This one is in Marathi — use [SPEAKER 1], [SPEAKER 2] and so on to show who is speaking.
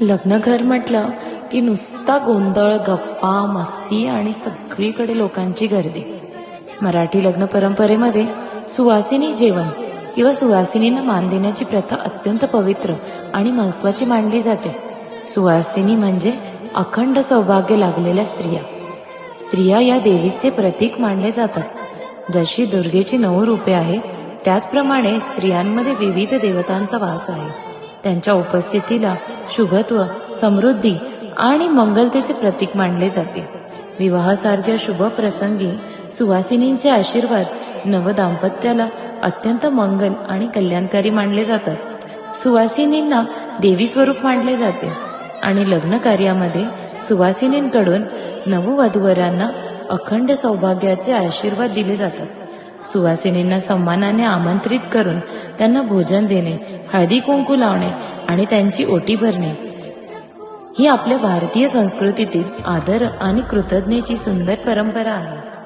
[SPEAKER 1] लग्नघर म्हटलं की नुसता गोंधळ, गप्पा, मस्ती आणि सगळीकडे लोकांची गर्दी. मराठी लग्न परंपरेमध्ये सुवासिनी जेवण किंवा सुवासिनींना मान देण्याची प्रथा अत्यंत पवित्र आणि महत्वाची मानली जाते. सुवासिनी म्हणजे अखंड सौभाग्य लागलेल्या स्त्रिया. स्त्रिया या देवीचे प्रतीक मानले जातात. जशी दुर्गेची 9 रूपे आहेत, त्याचप्रमाणे स्त्रियांमध्ये विविध देवतांचा वास आहे. त्यांच्या उपस्थितीला शुभत्व, समृद्धी आणि मंगलतेचे प्रतीक मानले जाते. विवाहासारख्या शुभ प्रसंगी सुवासिनींचे आशीर्वाद नवदाम्पत्याला अत्यंत मंगल आणि कल्याणकारी मानले जातात. सुवासिनींना देवी स्वरूप मानले जाते आणि लग्न कार्यामध्ये सुवासिनींकडून नववधूवरांना अखंड सौभाग्याचे आशीर्वाद दिले जातात. सुवासिनींना सन्मानाने आमंत्रित करून त्यांना भोजन देणे, हळदी कुंकू लावणे आणि त्यांची ओटी भरणे ही आपल्या भारतीय संस्कृतीतील आदर आणि कृतज्ञतेची सुंदर परंपरा आहे.